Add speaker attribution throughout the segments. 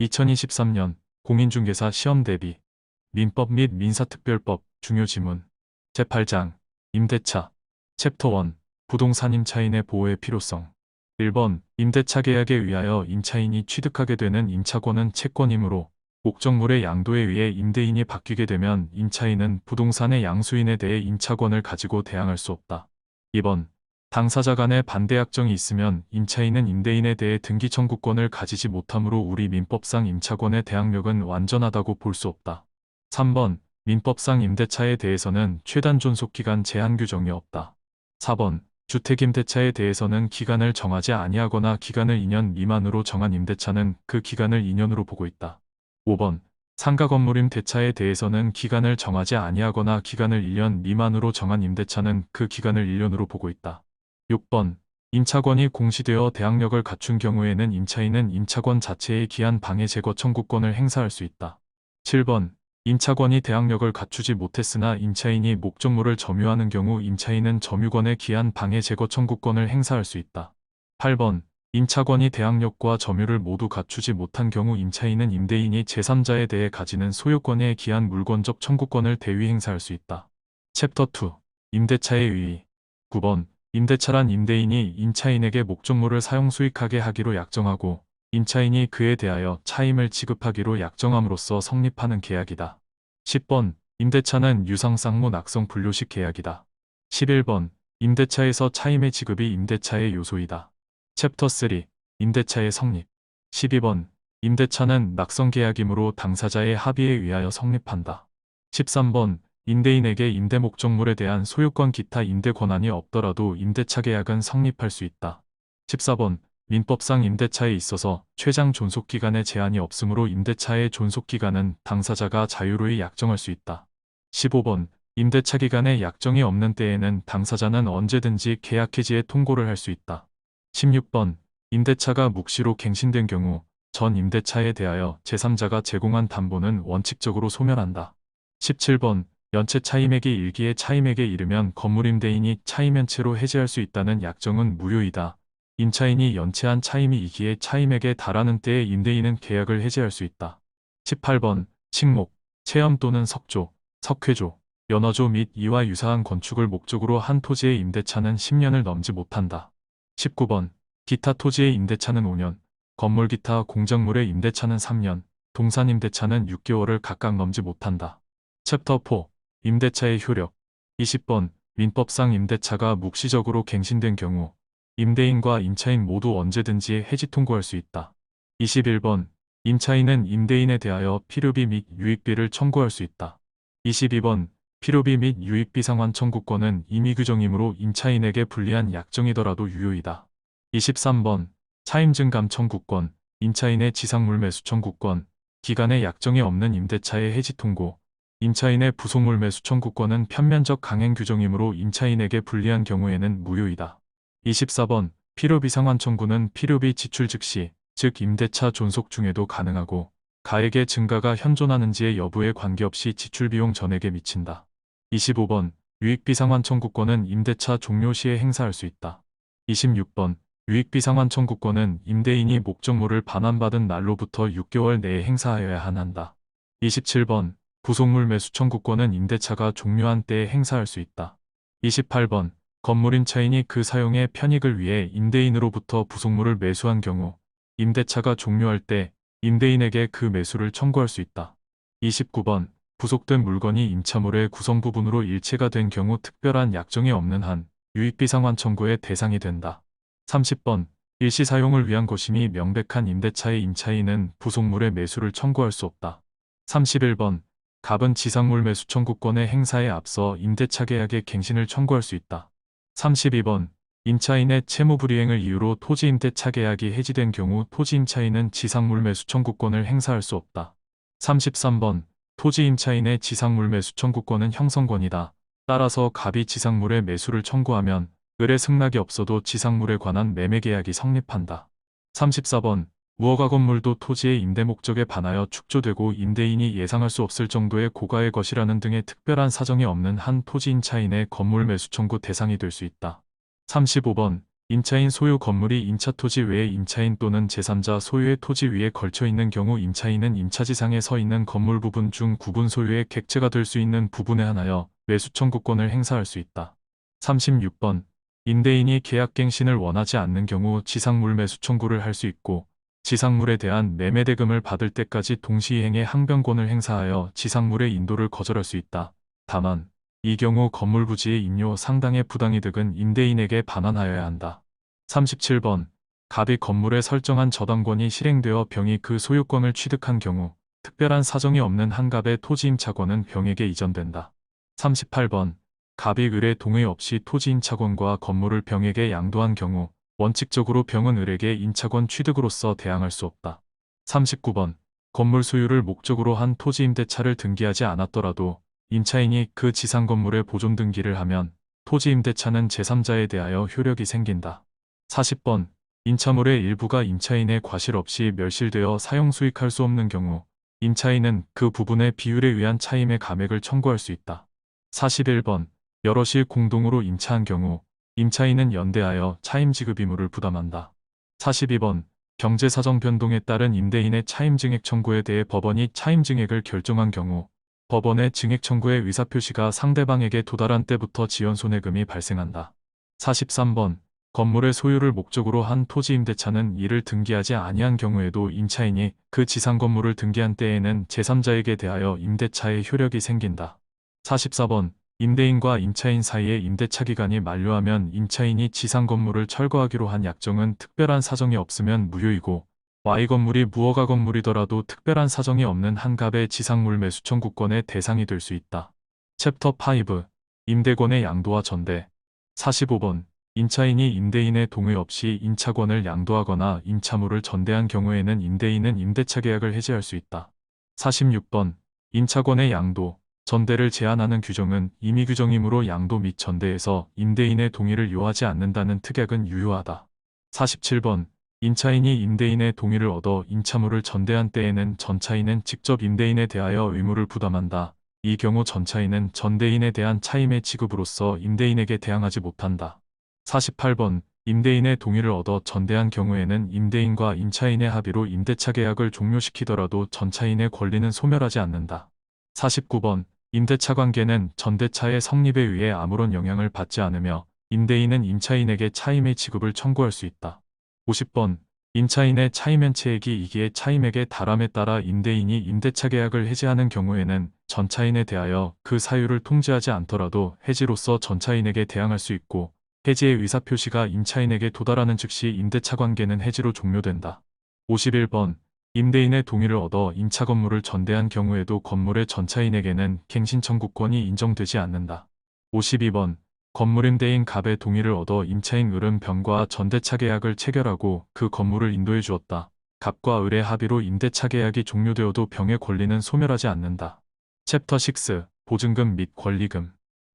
Speaker 1: 2023년 공인중개사 시험 대비 민법 및 민사특별법 중요 지문 제8장 임대차 챕터 1 부동산 임차인의 보호의 필요성 1번 임대차 계약에 의하여 임차인이 취득하게 되는 임차권은 채권이므로 목적물의 양도에 의해 임대인이 바뀌게 되면 임차인은 부동산의 양수인에 대해 임차권을 가지고 대항할 수 없다. 2번 당사자 간의 반대 약정이 있으면 임차인은 임대인에 대해 등기 청구권을 가지지 못하므로 우리 민법상 임차권의 대항력은 완전하다고 볼 수 없다. 3번 민법상 임대차에 대해서는 최단 존속기간 제한 규정이 없다. 4번 주택임대차에 대해서는 기간을 정하지 아니하거나 기간을 2년 미만으로 정한 임대차는 그 기간을 2년으로 보고 있다. 5번 상가건물임대차에 대해서는 기간을 정하지 아니하거나 기간을 1년 미만으로 정한 임대차는 그 기간을 1년으로 보고 있다. 6번 임차권이 공시되어 대항력을 갖춘 경우에는 임차인은 임차권 자체의 기한 방해 제거 청구권을 행사할 수 있다. 7번 임차권이 대항력을 갖추지 못했으나 임차인이 목적물을 점유하는 경우 임차인은 점유권의 기한 방해 제거 청구권을 행사할 수 있다. 8번 임차권이 대항력과 점유를 모두 갖추지 못한 경우 임차인은 임대인이 제3자에 대해 가지는 소유권의 기한 물권적 청구권을 대위 행사할 수 있다. 챕터 2 임대차의 의의 9번 임대차란 임대인이 임차인에게 목적물을 사용 수익하게 하기로 약정하고 임차인이 그에 대하여 차임을 지급하기로 약정함으로써 성립하는 계약이다. 10번 임대차는 유상쌍무 낙성 분료식 계약이다. 11번 임대차에서 차임의 지급이 임대차의 요소이다. 챕터 3 임대차의 성립 12번 임대차는 낙성계약이므로 당사자의 합의에 의하여 성립한다. 13번 임대인에게 임대 목적물에 대한 소유권 기타 임대 권한이 없더라도 임대차 계약은 성립할 수 있다. 14번 민법상 임대차에 있어서 최장 존속기간에 제한이 없으므로 임대차의 존속기간은 당사자가 자유로이 약정할 수 있다. 15번 임대차 기간에 약정이 없는 때에는 당사자는 언제든지 계약 해지에 통고를 할 수 있다. 16번 임대차가 묵시로 갱신된 경우 전 임대차에 대하여 제3자가 제공한 담보는 원칙적으로 소멸한다. 17번 연체 차임액이 일기의 차임액에 이르면 건물임대인이 차임연체로 해지할 수 있다는 약정은 무효이다. 임차인이 연체한 차임이 2기의 차임액에 달하는 때에 임대인은 계약을 해지할 수 있다. 18번 식목, 체험 또는 석조, 석회조, 연화조 및 이와 유사한 건축을 목적으로 한 토지의 임대차는 10년을 넘지 못한다. 19번 기타 토지의 임대차는 5년, 건물 기타 공작물의 임대차는 3년, 동산 임대차는 6개월을 각각 넘지 못한다. 챕터 4 임대차의 효력 20번 민법상 임대차가 묵시적으로 갱신된 경우 임대인과 임차인 모두 언제든지 해지 통고할 수 있다. 21번 임차인은 임대인에 대하여 필요비 및 유익비를 청구할 수 있다. 22번 필요비 및 유익비 상환 청구권은 임의 규정이므로 임차인에게 불리한 약정이더라도 유효이다. 23번 차임증감 청구권, 임차인의 지상물 매수 청구권, 기간에 약정이 없는 임대차의 해지 통고, 임차인의 부속물 매수 청구권은 편면적 강행 규정이므로 임차인에게 불리한 경우에는 무효이다. 24번 필요비 상환 청구는 필요비 지출 즉시, 즉 임대차 존속 중에도 가능하고 가액의 증가가 현존하는지의 여부에 관계없이 지출 비용 전액에 미친다. 25번 유익비 상환 청구권은 임대차 종료 시에 행사할 수 있다. 26번 유익비 상환 청구권은 임대인이 목적물을 반환받은 날로부터 6개월 내에 행사하여야 한다. 27번 부속물 매수 청구권은 임대차가 종료한 때에 행사할 수 있다. 28번 건물 임차인이 그 사용의 편익을 위해 임대인으로부터 부속물을 매수한 경우 임대차가 종료할 때 임대인에게 그 매수를 청구할 수 있다. 29번 부속된 물건이 임차물의 구성 부분으로 일체가 된 경우 특별한 약정이 없는 한 유익비 상환 청구의 대상이 된다. 30번 일시 사용을 위한 것임이 명백한 임대차의 임차인은 부속물의 매수를 청구할 수 없다. 31번 갑은 지상물 매수 청구권의 행사에 앞서 임대차 계약의 갱신을 청구할 수 있다. 32번 임차인의 채무불이행을 이유로 토지 임대차 계약이 해지된 경우 토지 임차인은 지상물 매수 청구권을 행사할 수 없다. 33번 토지 임차인의 지상물 매수 청구권은 형성권이다. 따라서 갑이 지상물의 매수를 청구하면 을의 승낙이 없어도 지상물에 관한 매매 계약이 성립한다. 34번 무허가 건물도 토지의 임대 목적에 반하여 축조되고 임대인이 예상할 수 없을 정도의 고가의 것이라는 등의 특별한 사정이 없는 한 토지 임차인의 건물 매수 청구 대상이 될 수 있다. 35번 임차인 소유 건물이 임차 토지 외에 임차인 또는 제3자 소유의 토지 위에 걸쳐 있는 경우 임차인은 임차지상에 서 있는 건물 부분 중 구분 소유의 객체가 될 수 있는 부분에 한하여 매수 청구권을 행사할 수 있다. 36번. 임대인이 계약갱신을 원하지 않는 경우 지상물 매수 청구를 할 수 있고 지상물에 대한 매매대금을 받을 때까지 동시이행의 항변권을 행사하여 지상물의 인도를 거절할 수 있다. 다만 이 경우 건물 부지의 임료 상당의 부당이득은 임대인에게 반환하여야 한다. 37번. 갑이 건물에 설정한 저당권이 실행되어 병이 그 소유권을 취득한 경우 특별한 사정이 없는 한갑의 토지임차권은 병에게 이전된다. 38번. 갑이 을의 동의 없이 토지임차권과 건물을 병에게 양도한 경우 원칙적으로 병은 을에게 임차권 취득으로서 대항할 수 없다. 39번. 건물 소유를 목적으로 한 토지임대차를 등기하지 않았더라도 임차인이 그 지상 건물에 보존 등기를 하면 토지임대차는 제3자에 대하여 효력이 생긴다. 40번. 임차물의 일부가 임차인의 과실 없이 멸실되어 사용 수익할 수 없는 경우 임차인은 그 부분의 비율에 의한 차임의 감액을 청구할 수 있다. 41번. 여럿이 공동으로 임차한 경우 임차인은 연대하여 차임 지급 의무를 부담한다. 42번. 경제사정 변동에 따른 임대인의 차임 증액 청구에 대해 법원이 차임 증액을 결정한 경우 법원의 증액 청구의 의사표시가 상대방에게 도달한 때부터 지연손해금이 발생한다. 43번. 건물의 소유를 목적으로 한 토지임대차는 이를 등기하지 아니한 경우에도 임차인이 그 지상 건물을 등기한 때에는 제3자에게 대하여 임대차의 효력이 생긴다. 44번. 임대인과 임차인 사이의 임대차 기간이 만료하면 임차인이 지상 건물을 철거하기로 한 약정은 특별한 사정이 없으면 무효이고 Y 건물이 무허가 건물이더라도 특별한 사정이 없는 한갑의 지상물 매수 청구권의 대상이 될 수 있다. 챕터 5. 임대권의 양도와 전대. 45번. 임차인이 임대인의 동의 없이 임차권을 양도하거나 임차물을 전대한 경우에는 임대인은 임대차 계약을 해지할 수 있다. 46번. 임차권의 양도, 전대를 제한하는 규정은 임의 규정이므로 양도 및 전대에서 임대인의 동의를 요하지 않는다는 특약은 유효하다. 47번. 임차인이 임대인의 동의를 얻어 임차물을 전대한 때에는 전차인은 직접 임대인에 대하여 의무를 부담한다. 이 경우 전차인은 전대인에 대한 차임의 지급으로서 임대인에게 대항하지 못한다. 48번. 임대인의 동의를 얻어 전대한 경우에는 임대인과 임차인의 합의로 임대차 계약을 종료시키더라도 전차인의 권리는 소멸하지 않는다. 49번. 임대차 관계는 전대차의 성립에 의해 아무런 영향을 받지 않으며 임대인은 임차인에게 차임의 지급을 청구할 수 있다. 50번. 임차인의 차임연체액이 이기의 차임액에 달함에 따라 임대인이 임대차 계약을 해지하는 경우에는 전차인에 대하여 그 사유를 통지하지 않더라도 해지로서 전차인에게 대항할 수 있고 해지의 의사표시가 임차인에게 도달하는 즉시 임대차 관계는 해지로 종료된다. 51번. 임대인의 동의를 얻어 임차 건물을 전대한 경우에도 건물의 전차인에게는 갱신 청구권이 인정되지 않는다. 52번. 건물임대인 갑의 동의를 얻어 임차인 을은 병과 전대차 계약을 체결하고 그 건물을 인도해 주었다. 갑과 을의 합의로 임대차 계약이 종료되어도 병의 권리는 소멸하지 않는다. 챕터 6. 보증금 및 권리금.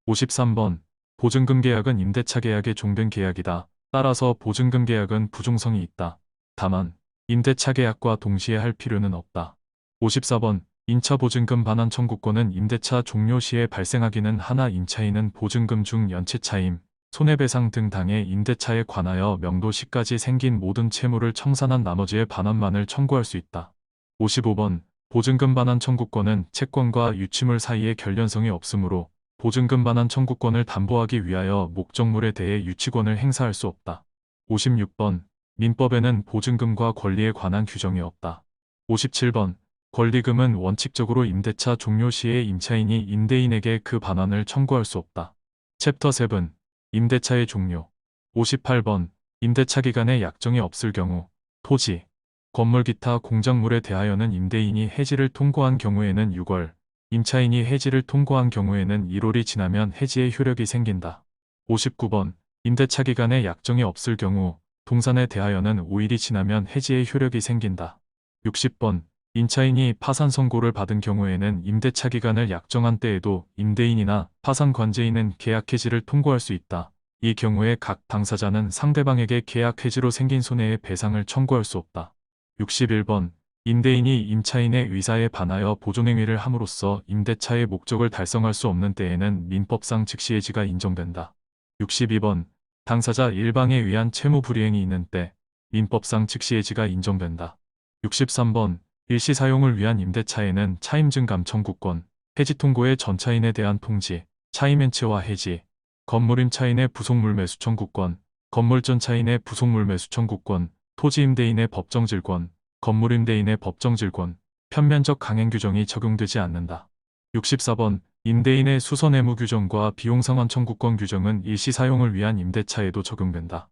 Speaker 1: 53번. 보증금 계약은 임대차 계약의 종된 계약이다. 따라서 보증금 계약은 부종성이 있다. 다만 임대차 계약과 동시에 할 필요는 없다. 54번. 임차 보증금 반환 청구권은 임대차 종료 시에 발생하기는 하나 임차인은 보증금 중 연체차임, 손해배상 등 당해 임대차에 관하여 명도 시까지 생긴 모든 채무를 청산한 나머지의 반환만을 청구할 수 있다. 55번. 보증금 반환 청구권은 채권과 유치물 사이에 결련성이 없으므로 보증금 반환 청구권을 담보하기 위하여 목적물에 대해 유치권을 행사할 수 없다. 56번. 민법에는 보증금과 권리에 관한 규정이 없다. 57번. 권리금은 원칙적으로 임대차 종료 시에 임차인이 임대인에게 그 반환을 청구할 수 없다. 챕터 7. 임대차의 종료. 58번. 임대차 기간에 약정이 없을 경우 토지, 건물 기타 공작물에 대하여는 임대인이 해지를 통고한 경우에는 6월, 임차인이 해지를 통고한 경우에는 1월이 지나면 해지의 효력이 생긴다. 59번. 임대차 기간에 약정이 없을 경우 동산에 대하여는 5일이 지나면 해지의 효력이 생긴다. 60번. 임차인이 파산 선고를 받은 경우에는 임대차 기간을 약정한 때에도 임대인이나 파산 관제인은 계약 해지를 통고할 수 있다. 이 경우에 각 당사자는 상대방에게 계약 해지로 생긴 손해의 배상을 청구할 수 없다. 61번. 임대인이 임차인의 의사에 반하여 보존행위를 함으로써 임대차의 목적을 달성할 수 없는 때에는 민법상 즉시 해지가 인정된다. 62번. 당사자 일방에 의한 채무 불이행이 있는 때 민법상 즉시 해지가 인정된다. 63번 일시 사용을 위한 임대차에는 차임증 감청구권, 해지 통고의 전차인에 대한 통지, 차임행체와 해지, 건물임 차인의 부속물 매수 청구권, 건물전 차인의 부속물 매수 청구권, 토지임대인의 법정질권, 건물임대인의 법정질권, 편면적 강행 규정이 적용되지 않는다. 64번 임대인의 수선의무 규정과 비용상환 청구권 규정은 일시 사용을 위한 임대차에도 적용된다.